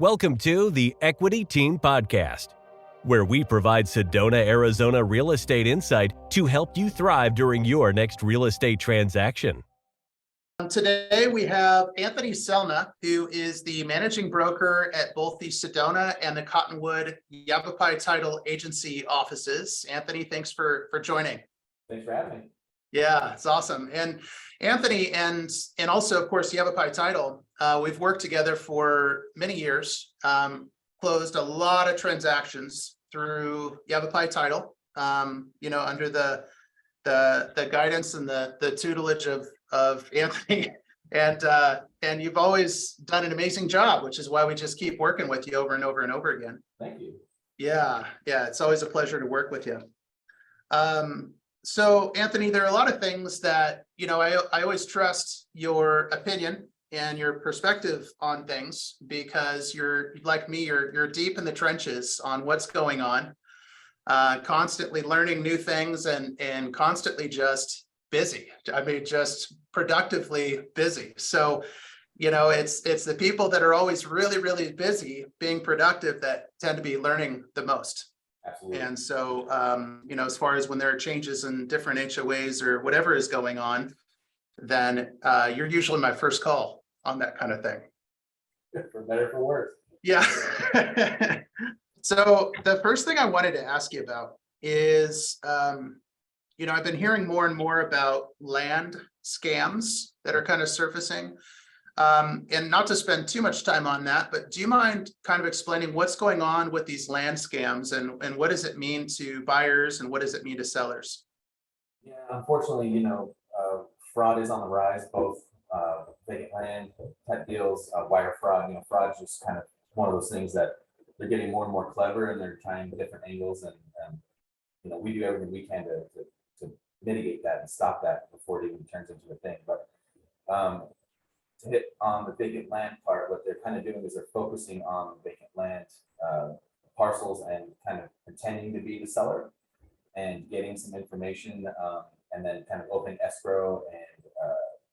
Welcome to the Equity Team Podcast, where we provide Sedona, Arizona real estate insight to help you thrive during your next real estate transaction. Today we have Anthony Selna, who is the managing broker at both the Sedona and the Cottonwood Yavapai title agency offices. Anthony, thanks for joining. Thanks for having me. Yeah, it's awesome. And Anthony and also, of course, Yavapai title, we've worked together for many years, closed a lot of transactions through Yavapai title, under the guidance and the tutelage of Anthony, and you've always done an amazing job, which is why we just keep working with you over and over and over again. Thank you. Yeah, it's always a pleasure to work with you. So Anthony, there are a lot of things that, I always trust your opinion and your perspective on things because you're like me, you're deep in the trenches on what's going on, constantly learning new things and constantly just busy. I mean, just productively busy. So, it's the people that are always really, really busy being productive that tend to be learning the most. Absolutely. And so, as far as when there are changes in different HOAs or whatever is going on, then you're usually my first call on that kind of thing. For better, for worse. Yeah. So the first thing I wanted to ask you about is, I've been hearing more and more about land scams that are kind of surfacing. And not to spend too much time on that, but do you mind kind of explaining what's going on with these land scams and what does it mean to buyers and what does it mean to sellers? Yeah, unfortunately, fraud is on the rise, both vacant land type deals, wire fraud. Fraud is just kind of one of those things that they're getting more and more clever and they're trying different angles and we do everything we can to mitigate that and stop that before it even turns into a thing. But to hit on the vacant land part, what they're kind of doing is they're focusing on vacant land parcels and kind of pretending to be the seller and getting some information and then kind of opening escrow and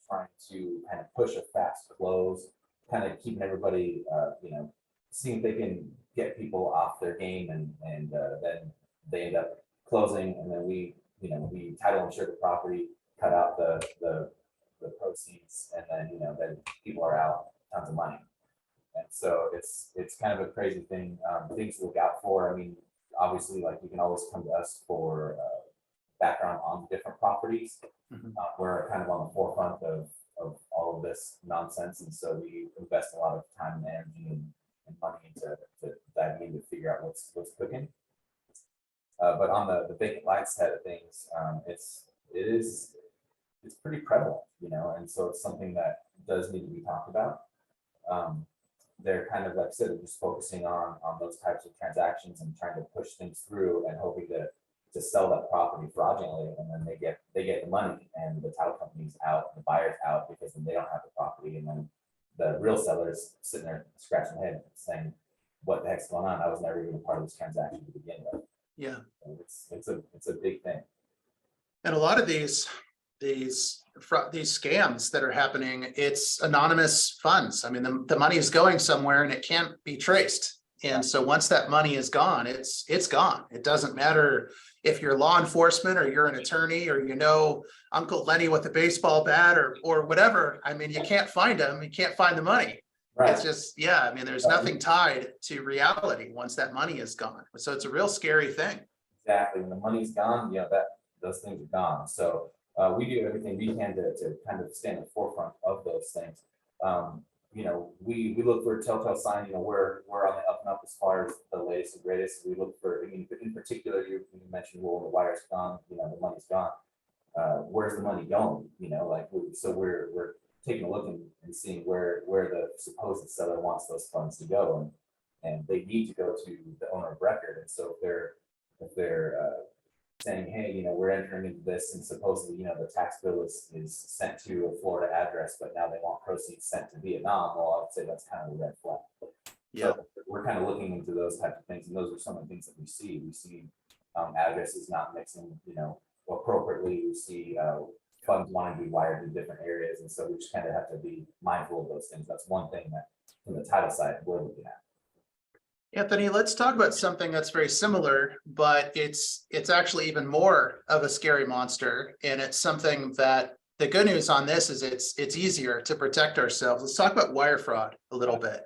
trying to kind of push a fast close, kind of keeping everybody, seeing if they can get people off their game and then they end up closing and then we title insure the property, cut out the proceeds, and then people are out tons of money. And so it's kind of a crazy thing. Things to look out for. I mean, obviously, like you can always come to us for background on different properties. Mm-hmm. We're kind of on the forefront of all of this nonsense, and so we invest a lot of time and energy and money into diving in to figure out what's cooking. But on the vacant lot side of things, it's pretty prevalent, and so it's something that does need to be talked about. They're kind of, like I said, just focusing on those types of transactions and trying to push things through and hoping to sell that property fraudulently, and then they get the money and the title company's out, the buyer's out because then they don't have the property, and then the real seller's sitting there scratching their head saying, "What the heck's going on? I was never even a part of this transaction to begin with." Yeah, it's a big thing. and a lot of these scams that are happening, it's anonymous funds. I mean, the money is going somewhere and it can't be traced. And so once that money is gone, it's gone. It doesn't matter if you're law enforcement or you're an attorney or Uncle Lenny with a baseball bat or whatever. I mean, you can't find them. You can't find the money. Right. It's just, there's nothing tied to reality once that money is gone. So it's a real scary thing. Exactly. When the money's gone, those things are gone. So we do everything we can to kind of stay in the forefront of those things. We look for a telltale sign. We're on the up and up as far as the latest and greatest. We look for, in particular, you mentioned, well, the wire's gone, the money's gone. Where's the money going? So we're taking a look and seeing where the supposed seller wants those funds to go, and they need to go to the owner of record. And so if they're saying, hey, we're entering into this, and supposedly, the tax bill is sent to a Florida address, but now they want proceeds sent to Vietnam. Well, I would say that's kind of a red flag. Yeah, so we're kind of looking into those types of things, and those are some of the things that we see. We see addresses not mixing, appropriately. We see funds wanting to be wired to different areas, and so we just kind of have to be mindful of those things. That's one thing that from the title side we're looking at. Anthony, let's talk about something that's very similar, but it's actually even more of a scary monster. And it's something that the good news on this is it's easier to protect ourselves. Let's talk about wire fraud a little bit.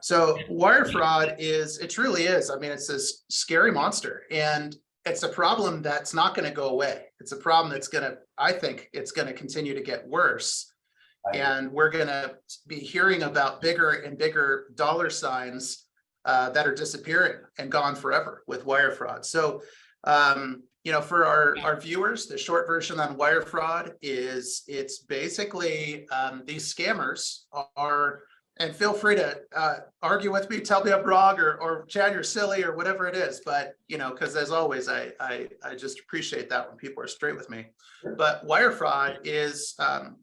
So wire fraud it truly is. I mean, it's this scary monster, and it's a problem that's not going to go away. It's a problem that's I think it's going to continue to get worse. And we're going to be hearing about bigger and bigger dollar signs that are disappearing and gone forever with wire fraud. So, for our viewers, the short version on wire fraud is it's basically these scammers are, and feel free to argue with me, tell me I'm wrong, or Chad, you're silly, or whatever it is. But, because as always, I just appreciate that when people are straight with me. Sure. But wire fraud is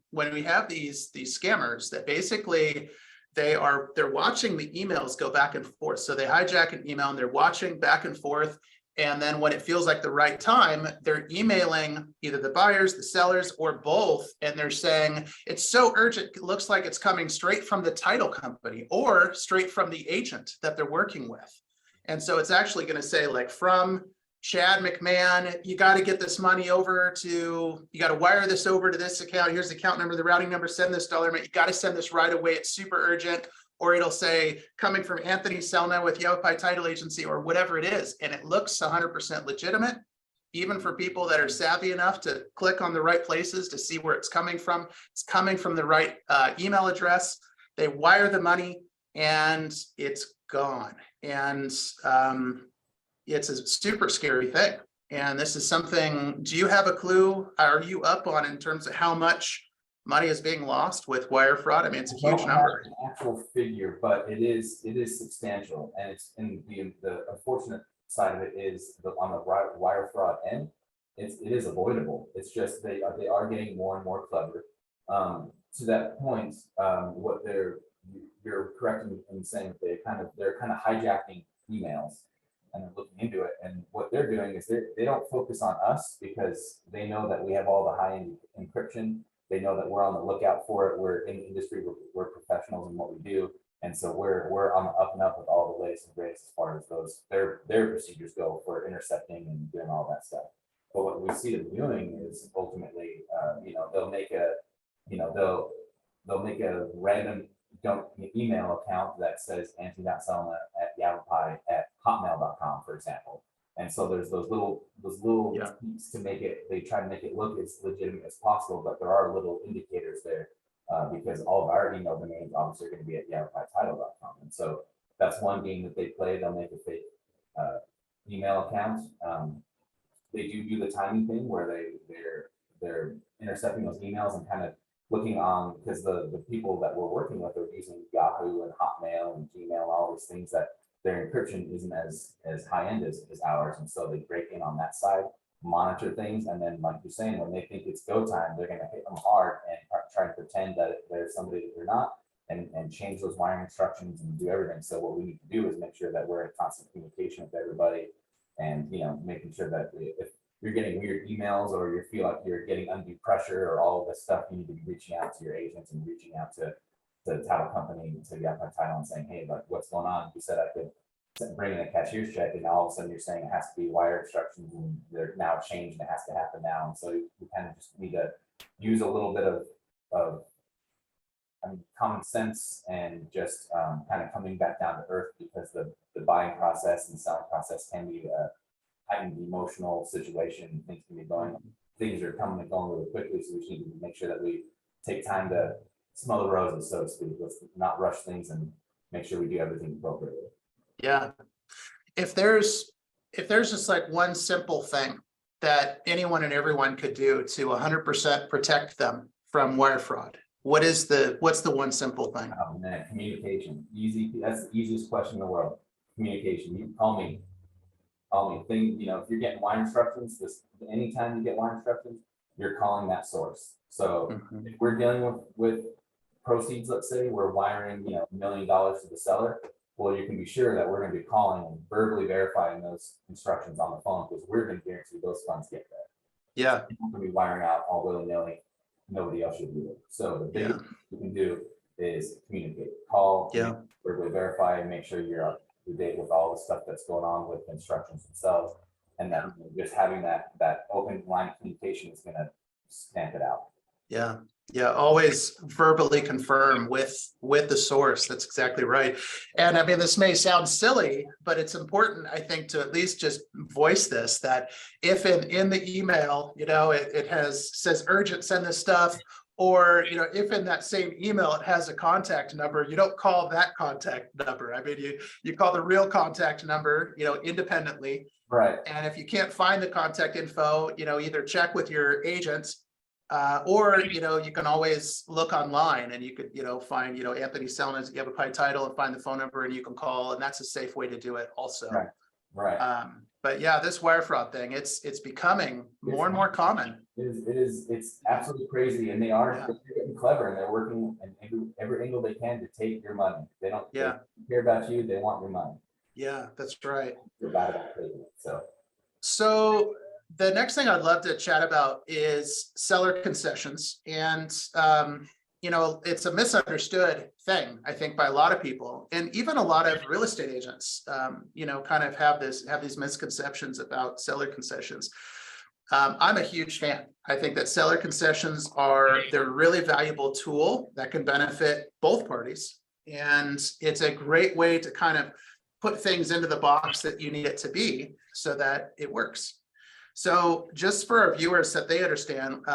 when we have these scammers that basically they're watching the emails go back and forth. So they hijack an email and they're watching back and forth. And then when it feels like the right time, they're emailing either the buyers, the sellers, or both. And they're saying, it's so urgent, it looks like it's coming straight from the title company or straight from the agent that they're working with. And so it's actually going to say, like, from Chad McMahon, you got to get this money over to, you got to wire this over to this account. Here's the account number, the routing number, send this dollar amount. You got to send this right away. It's super urgent. Or it'll say coming from Anthony Selna with Yavapai Title Agency, or whatever it is. And it looks 100% legitimate, even for people that are savvy enough to click on the right places to see where it's coming from. It's coming from the right email address. They wire the money and it's gone. And it's a super scary thing. And this is something, do you have a clue? Are you up on in terms of how much money is being lost with wire fraud? I mean, it's a huge number. An actual figure, but it is substantial, and it's in the unfortunate side of it is on the wire fraud end, it is avoidable. It's just they are getting more and more clever. To that point, what you're correct in saying they're kind of hijacking emails and they're looking into it. And what they're doing is they don't focus on us because they know that we have all the high-end encryption. They know that we're on the lookout for it. We're in the industry. We're professionals in what we do, and so we're on the up and up with all the latest and greatest as far as their procedures go for intercepting and doing all that stuff. But what we see them doing is ultimately, they'll make a random email account that says Anthony.Selna@Yavapai@hotmail.com, for example. And so there's those little tweaks to make it, they try to make it look as legitimate as possible, but there are little indicators there because all of our email domains obviously are going to be at YavaPaiTitle.com. And so that's one game that they play. They'll make a fake email account. They do the timing thing where they're intercepting those emails and kind of looking on, because the people that we're working with are using Yahoo and Hotmail and Gmail, all these things that their encryption isn't as high end as ours. And so they break in on that side, monitor things. And then, like you're saying, when they think it's go time, they're going to hit them hard and try to pretend that there's somebody that they're not and change those wiring instructions and do everything. So what we need to do is make sure that we're in constant communication with everybody and, making sure that if you're getting weird emails or you feel like you're getting undue pressure or all of this stuff, you need to be reaching out to your agents and reaching out to the title company, to Yavapai Title, and saying, hey, like, what's going on? You said I could bring in a cashier's check, and now all of a sudden you're saying it has to be wire instructions, and they're now changed, and it has to happen now. And so we kind of just need to use a little bit of common sense and just kind of coming back down to earth, because the buying process and selling process can be a heightened emotional situation. Things are coming and going really quickly, so we need to make sure that we take time to smell the roses, so to speak. Let's not rush things and make sure we do everything appropriately. Yeah. If there's just like one simple thing that anyone and everyone could do to 100% protect them from wire fraud, what's the one simple thing? Oh man, communication. Easy. That's the easiest question in the world. Communication. You call me. If you're getting wire instructions, anytime you get wire instructions, you're calling that source. So if we're dealing with proceeds, let's say we're wiring, $1 million to the seller, well, you can be sure that we're going to be calling and verbally verifying those instructions on the phone, because we're going to guarantee those funds get there. Yeah. We're going to be wiring out all willy-nilly. Nobody else should do it. So the biggest you can do is communicate, call, verbally verify, and make sure you're to date with all the stuff that's going on with instructions themselves. And then just having that open line of communication is going to stamp it out. Yeah. Yeah, always verbally confirm with the source. That's exactly right. And I mean, this may sound silly, but it's important, I think, to at least just voice this, that if in the email, you know, it says urgent, send this stuff, or, you know, if in that same email it has a contact number, you don't call that contact number. I mean, you call the real contact number, you know, independently. Right. And if you can't find the contact info, you know, either check with your agent, or, you know, you can always look online and you could, you know, find, you know, Anthony Selna's Yavapai title and find the phone number and you can call, and that's a safe way to do it also. Right. Right. But yeah, this wire fraud thing, it's becoming more and more common. It's absolutely crazy. And they're getting clever and they're working in every angle they can to take your money. They don't care about you. They want your money. Yeah, that's right. They're bad about taking it. So the next thing I'd love to chat about is seller concessions. And, you know, it's a misunderstood thing, I think, by a lot of people, and even a lot of real estate agents, you know, kind of have these misconceptions about seller concessions. I'm a huge fan. I think that seller concessions they're a really valuable tool that can benefit both parties. And it's a great way to kind of put things into the box that you need it to be so that it works. So just for our viewers that they understand,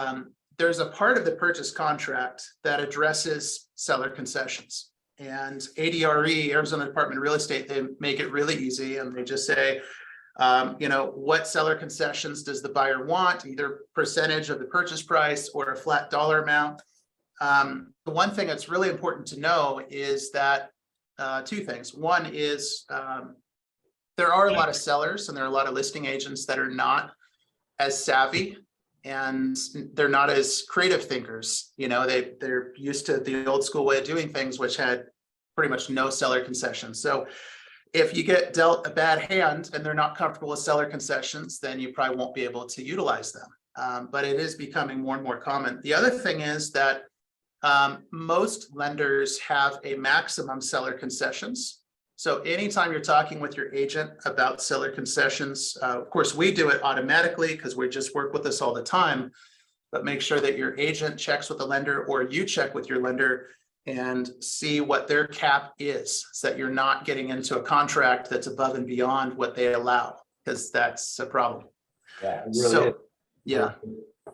there's a part of the purchase contract that addresses seller concessions. And ADRE, Arizona Department of Real Estate, they make it really easy. And they just say, you know, what seller concessions does the buyer want, either percentage of the purchase price or a flat dollar amount. The one thing that's really important to know is that two things. One is there are a lot of sellers and there are a lot of listing agents that are not as savvy and they're not as creative thinkers. You know, they're used to the old school way of doing things, which had pretty much no seller concessions. So if you get dealt a bad hand and they're not comfortable with seller concessions, then you probably won't be able to utilize them. But it is becoming more and more common. The other thing is that most lenders have a maximum seller concessions. So anytime you're talking with your agent about seller concessions, of course, we do it automatically because we just work with this all the time, but make sure that your agent checks with the lender or you check with your lender and see what their cap is, so that you're not getting into a contract that's above and beyond what they allow, because that's a problem. Yeah, it really is. Yeah.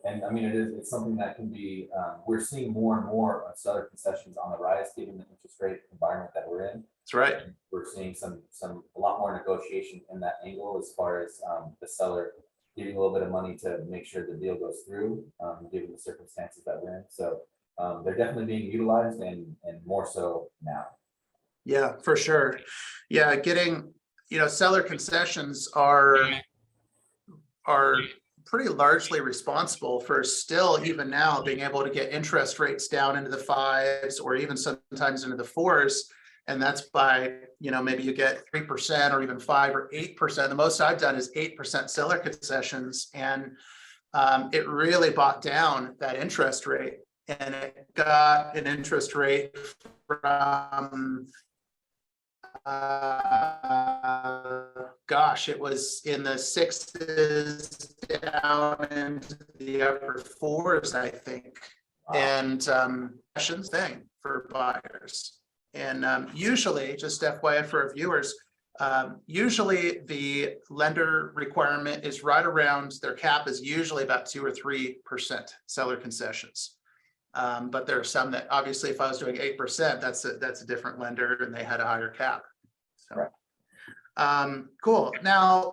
And I mean, it's something that can be, we're seeing more and more of seller concessions on the rise, given the interest rate environment that we're in. That's right. And we're seeing a lot more negotiation in that angle, as far as the seller giving a little bit of money to make sure the deal goes through, given the circumstances that we're in. So they're definitely being utilized and more so now. Yeah, for sure. Yeah, getting, you know, seller concessions are pretty largely responsible for still, even now, being able to get interest rates down into the 5s or even sometimes into the 4s. And that's by, you know, maybe you get 3% or even 5 or 8%. The most I've done is 8% seller concessions. And it really brought down that interest rate. And it got an interest rate from, gosh, it was in the 6s down into the upper 4s, I think. And thing for buyers. And usually, just FYI for our viewers, usually the lender requirement is right around, their cap is usually about 2 or 3% seller concessions. But there are some that, obviously, if I was doing 8%, that's a different lender and they had a higher cap. So, right. Cool. Now,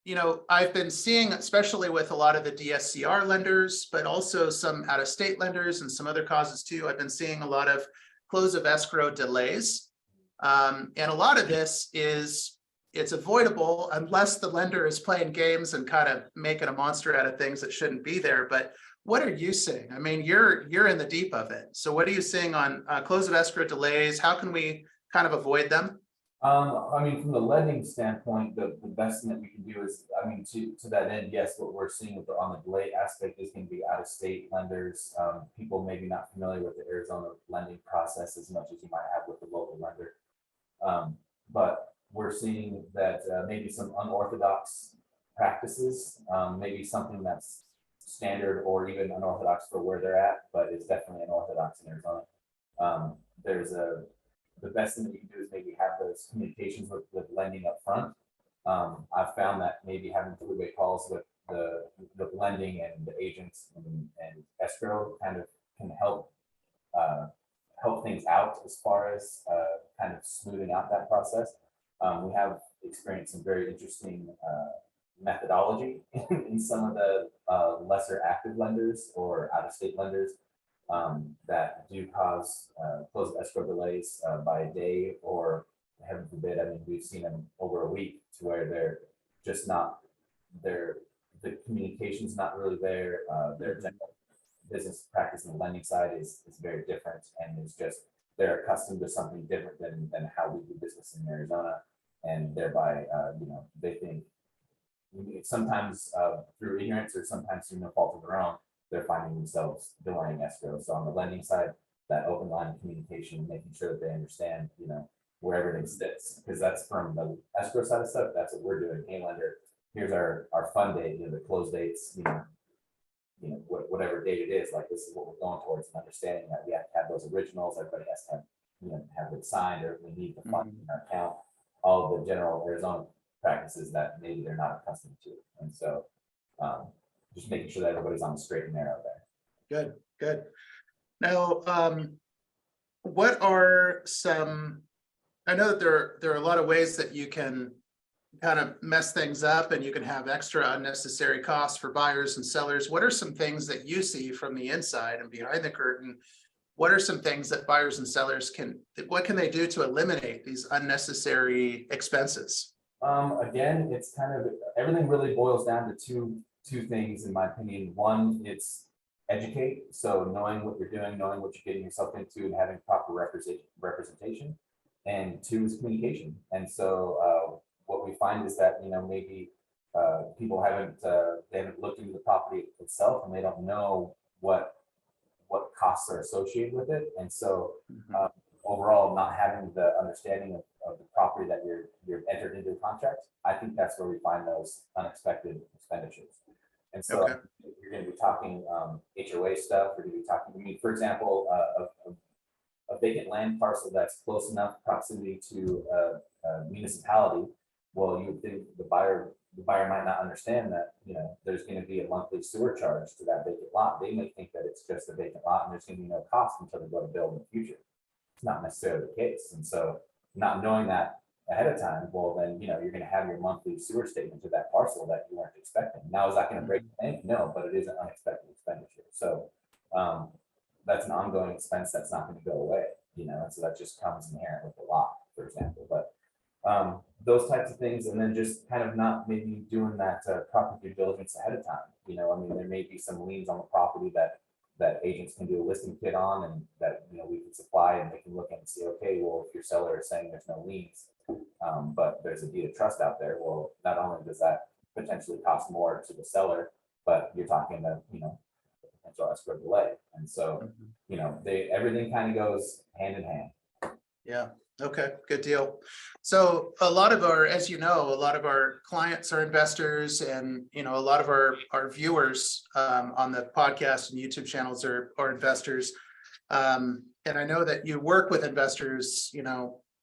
you know, I've been seeing, especially with a lot of the DSCR lenders, but also some out-of-state lenders and some other causes too, I've been seeing a lot of close of escrow delays. And a lot of this it's avoidable unless the lender is playing games and kind of making a monster out of things that shouldn't be there. But what are you seeing? I mean, you're in the deep of it. So what are you seeing on close of escrow delays? How can we kind of avoid them? I mean, from the lending standpoint, the best thing that we can do is, I mean, to that end, yes, what we're seeing on the delay aspect is going to be out-of-state lenders, people maybe not familiar with the Arizona lending process as much as you might have with the local lender. But we're seeing that maybe some unorthodox practices, maybe something that's standard or even unorthodox for where they're at, but it's definitely unorthodox in Arizona. The best thing that you can do is maybe have those communications with lending up front. I've found that maybe having three-way calls with the lending and the agents and escrow kind of can help things out as far as kind of smoothing out that process. We have experienced some very interesting methodology in some of the lesser active lenders or out-of-state lenders that do cause close escrow delays by a day, or heaven forbid, I mean, we've seen them over a week, to where they're just not, the communication's not really there. Their general business practice on the lending side is very different, and it's just they're accustomed to something different than how we do business in Arizona, and thereby they think sometimes through ignorance or sometimes through no fault of their own, they're finding themselves delaying escrow. So on the lending side, that open line of communication, making sure that they understand, where everything sits, because that's from the escrow side of stuff. That's what we're doing. Hey, lender, here's our fund date, the close dates, whatever date it is. Like, this is what we're going towards, and understanding that we have to have those originals. Everybody has to have it signed, or we need the fund in our account. All of the general Arizona practices that maybe they're not accustomed to, and so just making sure that everybody's on the straight and narrow there. Good. Now, what are some? I know that there are a lot of ways that you can kind of mess things up, and you can have extra unnecessary costs for buyers and sellers. What are some things that you see from the inside and behind the curtain? What are some things that buyers and sellers what can they do to eliminate these unnecessary expenses? Again, it's kind of, everything really boils down to two things, in my opinion. One, it's educate. So knowing what you're doing, knowing what you're getting yourself into, and having proper representation. And two is communication. And so what we find is that, maybe people they haven't looked into the property itself, and they don't know what costs are associated with it. And so overall, not having the understanding of the property that you're entered into a contract, I think that's where we find those unexpected expenditures. And so you're going to be talking HOA stuff. We're going to be talking, for example, a vacant land parcel that's close enough proximity to a municipality. Well, you would think the buyer might not understand that, there's going to be a monthly sewer charge to that vacant lot. They may think that it's just a vacant lot and there's going to be no cost until they go to build in the future. It's not necessarily the case. And so not knowing that ahead of time, well, then, you're going to have your monthly sewer statement to that parcel that you weren't expecting. Now, is that going to break the bank? No, but it is an unexpected expenditure. So that's an ongoing expense that's not going to go away, and so that just comes inherent with the lot, for example. But those types of things, and then just kind of not maybe doing that proper due diligence ahead of time. There may be some liens on the property that agents can do a listing kit on, and that we can supply, and they can look and see, okay, well, if your seller is saying there's no liens, but there's a deed of trust out there, well, not only does that potentially cost more to the seller, but you're talking about potential escrow delay. And so everything kind of goes hand in hand. Yeah. Okay, good deal. So a lot of our clients are investors, and a lot of our viewers on the podcast and YouTube channels are investors. And I know that you work with investors,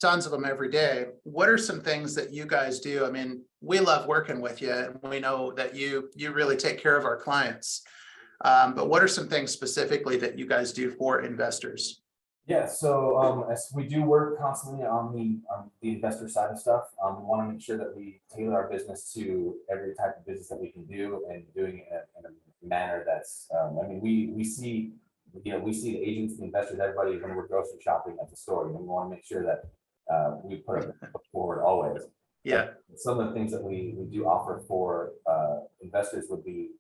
tons of them every day. What are some things that you guys do? I mean, we love working with you, and we know that you really take care of our clients. But what are some things specifically that you guys do for investors? Yeah, so as we do work constantly on the investor side of stuff, we want to make sure that we tailor our business to every type of business that we can do, and doing it in a manner that's, we see the agents, the investors, everybody when we're grocery shopping at the store. We want to make sure that we put it forward always. Yeah. Some of the things that we do offer for investors would be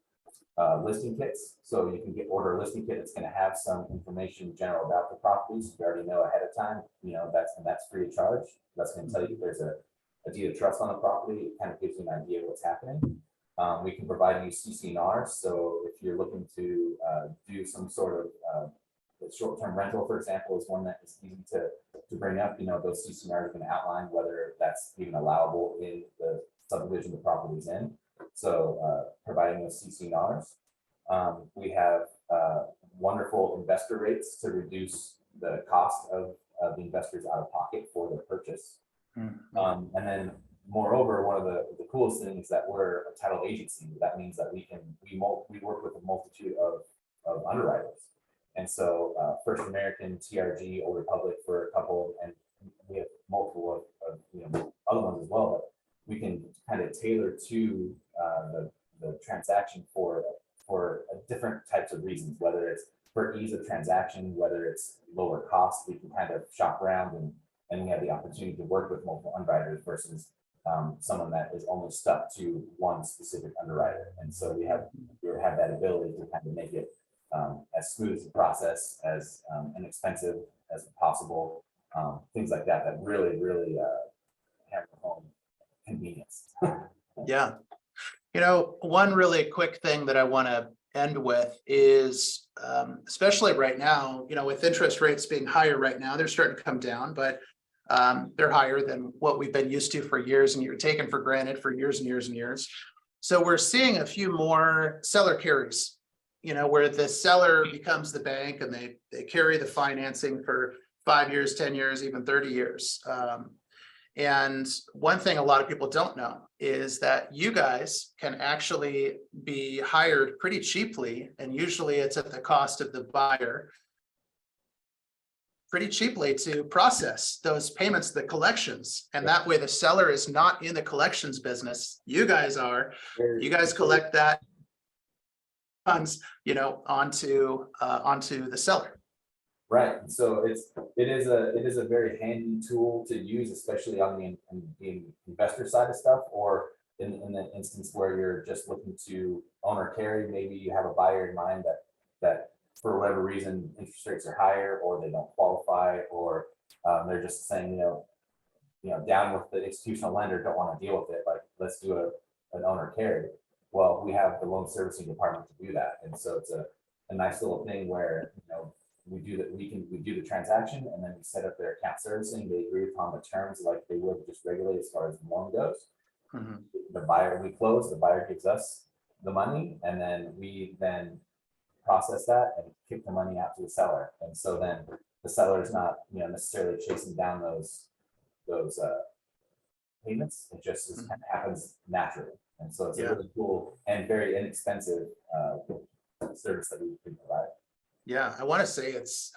listing kits. So you can order a listing kit that's going to have some information general about the properties. You already know ahead of time, that's free of charge. That's going to tell you if there's a deed of trust on the property. It kind of gives you an idea of what's happening. We can provide you CC&Rs. So if you're looking to do some sort of the short-term rental, for example, is one that is easy to bring up. Those CCNRs are going to outline whether that's even allowable in the subdivision the property is in. So providing those CCNRs. We have wonderful investor rates to reduce the cost of the investors out of pocket for their purchase. And then moreover, one of the coolest things is that we're a title agency. That means that we work with a multitude of underwriters. And so First American, TRG, Old Republic for a couple, and we have multiple of other ones as well, but we can kind of tailor to the transaction for different types of reasons, whether it's for ease of transaction, whether it's lower cost. We can kind of shop around and we have the opportunity to work with multiple underwriters versus someone that is only stuck to one specific underwriter. And so we have that ability to kind of make it as smooth as a process, as inexpensive as possible, things like that really hammer home convenience. Yeah. One really quick thing that I want to end with is, especially right now, with interest rates being higher right now, they're starting to come down, but they're higher than what we've been used to for years and you're taken for granted for years and years and years. So we're seeing a few more seller carries, where the seller becomes the bank and they carry the financing for 5 years, 10 years, even 30 years. And one thing a lot of people don't know is that you guys can actually be hired pretty cheaply, and usually it's at the cost of the buyer, pretty cheaply to process those payments, the collections. And that way the seller is not in the collections business. You guys are. You guys collect that funds, onto the seller. Right. So it is a very handy tool to use, especially on the investor side of stuff, or in the instance where you're just looking to own or carry. Maybe you have a buyer in mind that for whatever reason interest rates are higher, or they don't qualify, or they're just saying, down with the institutional lender, don't want to deal with it. Like, let's do an own or carry. Well, we have the loan servicing department to do that, and so it's a nice little thing where we do that. We do the transaction, and then we set up their account servicing. They agree upon the terms like they would just regulate as far as the loan goes. Mm-hmm. The buyer, we close, the buyer gives us the money, and then we process that and kick the money out to the seller. And so then the seller is not necessarily chasing down those payments. It just kind of happens naturally. And so it's a really cool and very inexpensive service that we can provide. Yeah, I want to say it's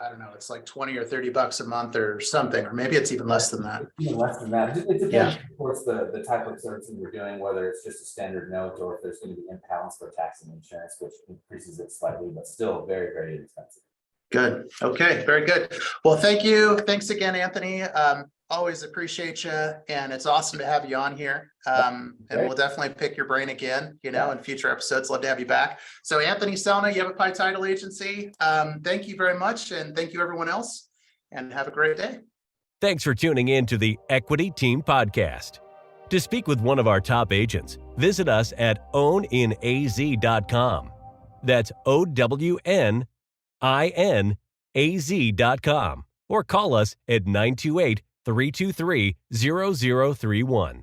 like $20 or $30 a month or something, or maybe it's even less than that. Even less than that. It depends, of course, the type of servicing we're doing, whether it's just a standard note or if there's going to be impounds for tax and insurance, which increases it slightly, but still very, very inexpensive. Good. Okay, very good. Well, thank you. Thanks again, Anthony. Always appreciate you, and it's awesome to have you on here. And we'll definitely pick your brain again, in future episodes. Love to have you back. So Anthony Sedona, Yavapai Title Agency. Thank you very much, and thank you everyone else, and have a great day. Thanks for tuning in to the Equity Team Podcast. To speak with one of our top agents, visit us at owninaz.com. That's owninaz.com, or call us at 928-323-0031.